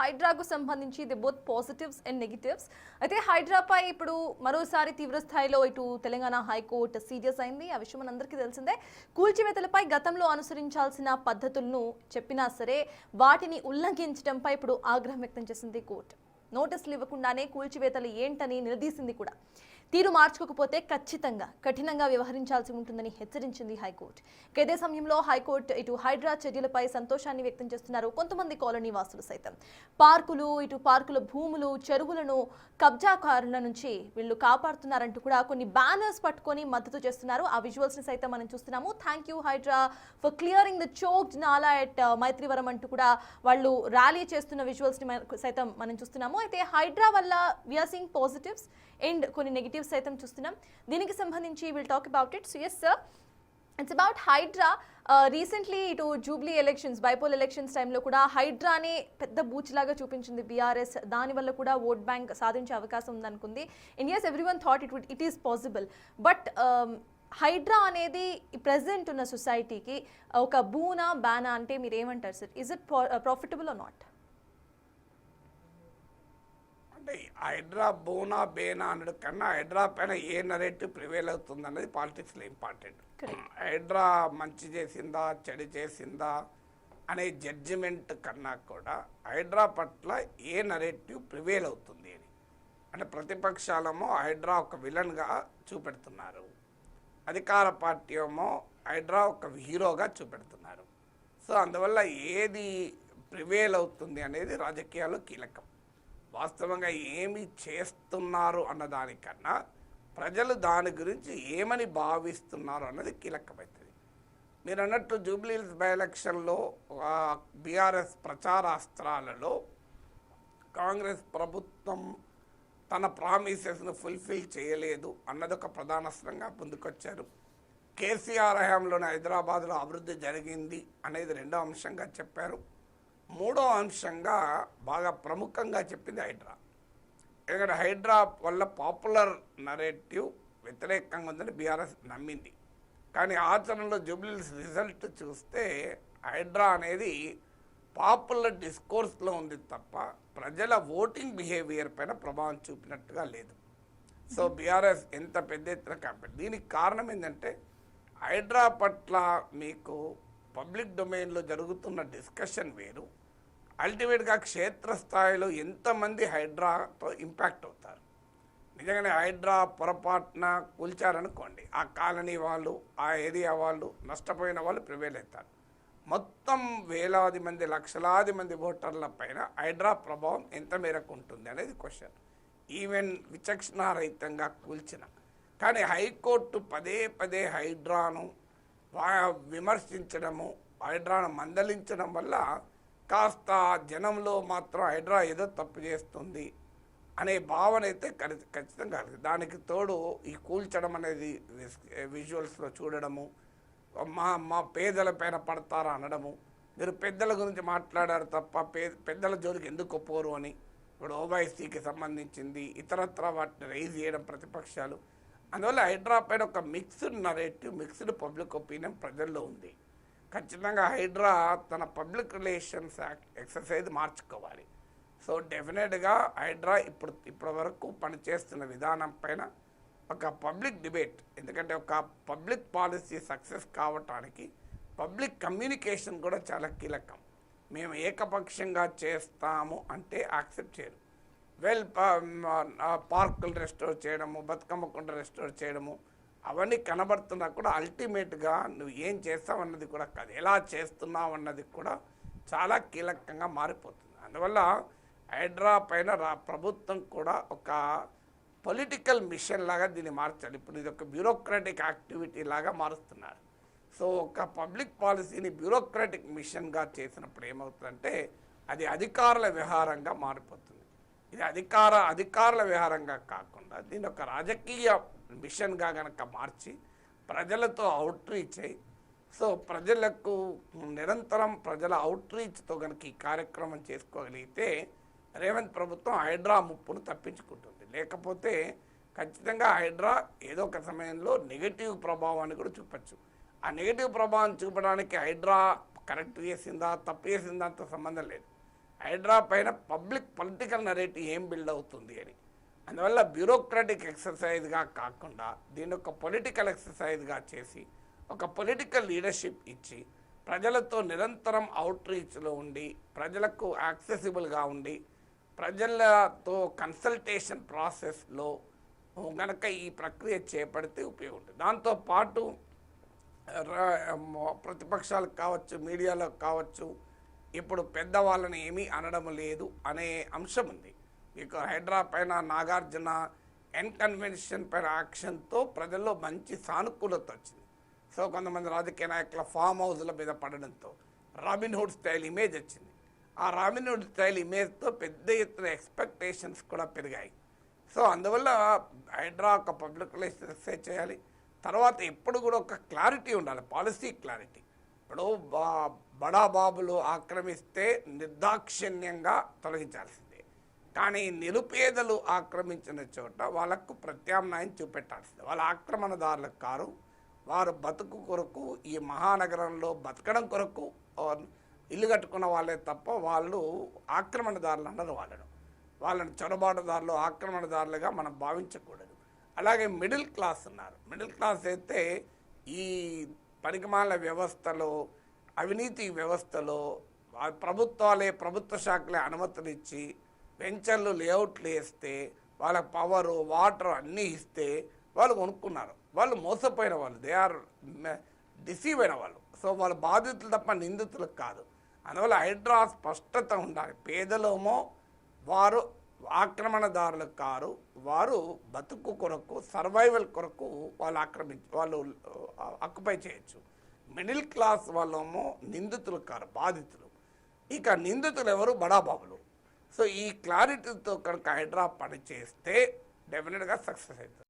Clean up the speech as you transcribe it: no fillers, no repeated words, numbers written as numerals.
హైడ్రాకు సంబంధించి the both positives and negatives. అయితే హైడ్రాపై ఇప్పుడు మరోసారి తీవ్ర స్థాయిలో ఇటు తెలంగాణ హైకోర్టు సీరియస్ అయింది. ఆ విషయం మనందరికీ తెలిసిందే. కూల్చివేతలపై గతంలో అనుసరించాల్సిన పద్ధతులను చెప్పినా సరే వాటిని ఉల్లంఘించడంపై ఇప్పుడు ఆగ్రహం వ్యక్తం చేసింది కోర్టు. నోటీసులు ఇవ్వకుండానే కూల్చివేతలు ఏంటని నిలదీసింది కూడా. తీరు మార్చుకోకపోతే ఖచ్చితంగా కఠినంగా వ్యవహరించాల్సి ఉంటుందని హెచ్చరించింది హైకోర్టు. ఇదే సమయంలో హైకోర్టు ఇటు హైడ్రా చర్యలపై సంతోషాన్ని వ్యక్తం చేస్తున్నారు కొంతమంది కాలనీ వాసులు సైతం. పార్కుల భూములు, చెరువులను కబ్జాకారుల నుంచి వీళ్ళు కాపాడుతున్నారంటూ కూడా కొన్ని బ్యానర్స్ పట్టుకొని మద్దతు చేస్తున్నారు. ఆ విజువల్స్ ని సైతం మనం చూస్తున్నాము. Thank you HYDRAA for clearing the choked nala at Maitrivaram అంటూ కూడా వాళ్ళు ర్యాలీ చేస్తున్న విజువల్స్ ని సైతం మనం చూస్తున్నాము. అయితే హైడ్రా వల్ల వీఆర్ సీయింగ్ పాజిటివ్స్ అండ్ కొన్ని నెగిటివ్స్ సైతం చూస్తున్నాం. దీనికి సంబంధించి will talk about it. So yes sir, it's about HYDRAA. Recently ఇటు జూబ్లీ ఎలక్షన్స్, బైపోల్ ఎలక్షన్స్ టైంలో కూడా హైడ్రాని పెద్ద బూచ్లాగా చూపించింది బీఆర్ఎస్. దానివల్ల కూడా ఓట్ బ్యాంక్ సాధించే అవకాశం ఉందనుకుంది. And yes, everyone thought it is possible. But Hydraa అనేది ప్రెసెంట్ ఉన్న సొసైటీకి ఒక బూనా బానా అంటే మీరు ఏమంటారు sir? Is it profitable or not? అంటే హైడ్రా బోనా బేనా అన్నది కన్నా హైడ్రా పైన ఏ నరేటివ్ ప్రివేల్ అవుతుంది అన్నది పాలిటిక్స్లో ఇంపార్టెంట్. హైడ్రా మంచి చేసిందా చెడు చేసిందా అనే జడ్జిమెంట్ కన్నా కూడా హైడ్రా పట్ల ఏ నరేటివ్ ప్రివేల్ అవుతుంది అని. అంటే ప్రతిపక్షాలేమో హైడ్రా ఒక విలన్గా చూపెడుతున్నారు, అధికార పార్టీ ఏమో హైడ్రా ఒక హీరోగా చూపెడుతున్నారు. సో అందువల్ల ఏది ప్రివేల్ అవుతుంది అనేది రాజకీయాల్లో కీలకం. వాస్తవంగా ఏమి చేస్తున్నారు అన్నదానికన్నా ప్రజలు దాని గురించి ఏమని భావిస్తున్నారు అన్నది కీలకమవుతుంది. మీరు అన్నట్టు జూబ్లీహిల్స్ బై ఎలక్షన్లో బీఆర్ఎస్ ప్రచారాస్త్రాలలో కాంగ్రెస్ ప్రభుత్వం తన ప్రామిసెస్ను ఫుల్ఫిల్ చేయలేదు అన్నది ఒక ప్రధానాస్త్రంగా ముందుకొచ్చారు. కేసీఆర్ హయాంలోనే హైదరాబాద్లో అభివృద్ధి జరిగింది అనేది రెండో అంశంగా చెప్పారు. మూడో అంశంగా బాగా ప్రముఖంగా చెప్పింది హైడ్రా. ఎందుకంటే హైడ్రా వల్ల పాపులర్ నరేటివ్ వ్యతిరేకంగా ఉందని బీఆర్ఎస్ నమ్మింది. కానీ ఆచరణలో జూబ్లీహిల్స్ రిజల్ట్ చూస్తే హైడ్రా అనేది పాపులర్ డిస్కోర్స్లో ఉంది తప్ప ప్రజల ఓటింగ్ బిహేవియర్ పైన ప్రభావం చూపినట్టుగా లేదు. సో బీఆర్ఎస్ ఎంత పెద్ద ఎత్తున కంపెనీ. దీనికి కారణం ఏంటంటే హైడ్రా పట్ల మీకు పబ్లిక్ డొమైన్లో జరుగుతున్న డిస్కషన్ వేరు, అల్టిమేట్గా క్షేత్రస్థాయిలో ఎంతమంది హైడ్రాతో ఇంపాక్ట్ అవుతారు. నిజంగానే హైడ్రా పొరపాటున కూల్చారనుకోండి, ఆ కాలనీ వాళ్ళు, ఆ ఏరియా వాళ్ళు, నష్టపోయిన వాళ్ళు ప్రివేల్ అవుతారు. మొత్తం వేలాది మంది, లక్షలాది మంది ఓటర్ల పైన హైడ్రా ప్రభావం ఎంత మేరకు ఉంటుంది అనేది క్వశ్చన్. ఈవెన్ విచక్షణారహితంగా కూల్చిన కానీ హైకోర్టు పదే పదే హైడ్రాను విమర్శించడము, హైడ్రాను మందలించడం వల్ల కాస్త జనంలో మాత్రం హైడ్రా ఏదో తప్పు చేస్తుంది అనే భావన అయితే ఖచ్చితంగా కలిగింది. దానికి తోడు ఈ కూల్చడం అనేది విజువల్స్లో చూడడము, మా పేదల పైన పడతారా అనడము, మీరు పెద్దల గురించి మాట్లాడారు తప్ప పెద్దల జోలికి ఎందుకు పోరు అని. ఇప్పుడు ఓవైసీకి సంబంధించింది ఇతరత్ర వాటిని రైజ్ చేయడం ప్రతిపక్షాలు. అందువల్ల హైడ్రా పైన ఒక mixed narrative, mixed public opinion ప్రజల్లో ఉంది. ఖచ్చితంగా హైడ్రా తన పబ్లిక్ రిలేషన్స్ ఎక్సర్సైజ్ మార్చుకోవాలి. సో డెఫినెట్గా హైడ్రా ఇప్పటి వరకు పనిచేస్తున్న విధానం పైన ఒక పబ్లిక్ డిబేట్, ఎందుకంటే ఒక పబ్లిక్ పాలసీ సక్సెస్ కావటానికి పబ్లిక్ కమ్యూనికేషన్ కూడా చాలా కీలకం. మేము ఏకపక్షంగా చేస్తాము అంటే యాక్సెప్ట్ చేయరు. పార్కులు రెస్టోర్ చేయడము, బతుకమ్మ కుండ రెస్టోర్ చేయడము అవన్నీ కనబడుతున్నా కూడా అల్టిమేట్గా నువ్వు ఏం చేస్తావు అన్నది కూడా కాదు, ఎలా చేస్తున్నావు అన్నది కూడా చాలా కీలకంగా మారిపోతుంది. అందువల్ల హైడ్రా పైన ప్రభుత్వం కూడా ఒక పొలిటికల్ మిషన్ లాగా దీన్ని మార్చాలి. ఇప్పుడు ఇది ఒక బ్యూరోక్రాటిక్ యాక్టివిటీ లాగా మారుస్తున్నారు. సో ఒక పబ్లిక్ పాలసీని బ్యూరోక్రాటిక్ మిషన్గా చేసినప్పుడు ఏమవుతుందంటే అది అధికారుల వ్యవహారంగా మారిపోతుంది. ఇది అధికారుల వ్యవహారంగా కాకుండా దీని ఒక రాజకీయ మిషన్గా కనుక మార్చి ప్రజలతో అవుట్రీచ్ అయ్యి, సో ప్రజలకు నిరంతరం ప్రజల అవుట్రీచ్తో కనుక ఈ కార్యక్రమం చేసుకోగలిగితే రేవంత్ ప్రభుత్వం హైడ్రా ముప్పును తప్పించుకుంటుంది. లేకపోతే ఖచ్చితంగా హైడ్రా ఏదో ఒక సమయంలో నెగిటివ్ ప్రభావాన్ని కూడా చూపచ్చు. ఆ నెగిటివ్ ప్రభావం చూపడానికి హైడ్రా కరెక్ట్ చేసిందా తప్పు చేసిందా అంత సంబంధం లేదు. హైడ్రా పైన పబ్లిక్ పొలిటికల్ నరేటివ్ ఏం బిల్డ్ అవుతుంది అని. అందువల్ల బ్యూరోక్రాటిక్ ఎక్సర్సైజ్గా కాకుండా దీన్ని ఒక పొలిటికల్ ఎక్సర్సైజ్గా చేసి ఒక పొలిటికల్ లీడర్షిప్ ఇచ్చి ప్రజలతో నిరంతరం అవుట్ రీచ్లో ఉండి ప్రజలకు యాక్సెసిబుల్గా ఉండి ప్రజలతో కన్సల్టేషన్ ప్రాసెస్లో గనక ఈ ప్రక్రియ చేపడితే ఉపయోగం ఉంటుంది. దాంతోపాటు ప్రతిపక్షాలకు కావచ్చు, మీడియాలకు కావచ్చు, ఇప్పుడు పెద్దవాళ్ళని ఏమీ అనడం లేదు అనే అంశం ఉంది. మీకు హైడ్రా పైన నాగార్జున ఎన్కన్వెన్షన్ పైన యాక్షన్తో ప్రజల్లో మంచి సానుకూలత వచ్చింది. సో కొంతమంది రాజకీయ నాయకుల ఫామ్ హౌస్ల మీద పడడంతో రాబిన్హుడ్ స్టైల్ ఇమేజ్ వచ్చింది. ఆ రాబిన్హుడ్ స్టైల్ ఇమేజ్తో పెద్ద ఎత్తున ఎక్స్పెక్టేషన్స్ కూడా పెరిగాయి. సో అందువల్ల హైడ్రా ఒక పబ్లిక్ రిలేషన్ ఎక్సర్సైజ్ చేయాలి. తర్వాత ఎప్పుడు కూడా ఒక క్లారిటీ ఉండాలి, పాలసీ క్లారిటీ. ఇప్పుడు బడా బాబులు ఆక్రమిస్తే నిర్దాక్షిణ్యంగా తొలగించాల్సిందే, కానీ నిరుపేదలు ఆక్రమించిన చోట వాళ్ళకు ప్రత్యామ్నాయం చూపెట్టాల్సిందే. వాళ్ళ ఆక్రమణదారులకు కారు, వారు బతుకు కొరకు ఈ మహానగరంలో బతకడం కొరకు ఇల్లు కట్టుకున్న వాళ్ళే తప్ప వాళ్ళు ఆక్రమణదారులు అన్నారు. వాళ్ళని చొరబాటుదారులు, ఆక్రమణదారులుగా మనం భావించకూడదు. అలాగే మిడిల్ క్లాస్ ఉన్నారు. మిడిల్ క్లాస్ అయితే ఈ పరిగమాల వ్యవస్థలో, అవినీతి వ్యవస్థలో ప్రభుత్వ శాఖలే అనుమతులు ఇచ్చి వెంచర్లు లేఅవుట్లు వేస్తే వాళ్ళకి పవరు, వాటర్ అన్నీ ఇస్తే వాళ్ళు కొనుక్కున్నారు. వాళ్ళు మోసపోయిన వాళ్ళు, దే ఆర్ డిసీవ్ అయిన వాళ్ళు. సో వాళ్ళు బాధితులు తప్ప నిందితులకు కాదు. అందువల్ల హైడ్రా స్పష్టత ఉండాలి. పేదలేమో వారు ఆక్రమణదారులకు కారు, వారు బతుకు కొరకు, సర్వైవల్ కొరకు వాళ్ళు ఆక్యుపై చేయొచ్చు. మిడిల్ క్లాస్ వాళ్ళేమో నిందితులు కారు, బాధితులు. ఇక నిందితులు ఎవరు? బడాబాబులు. సో ఈ క్లారిటీతో కనుక హైడ్రా పని చేస్తే డెఫినెట్గా సక్సెస్ అవుతుంది.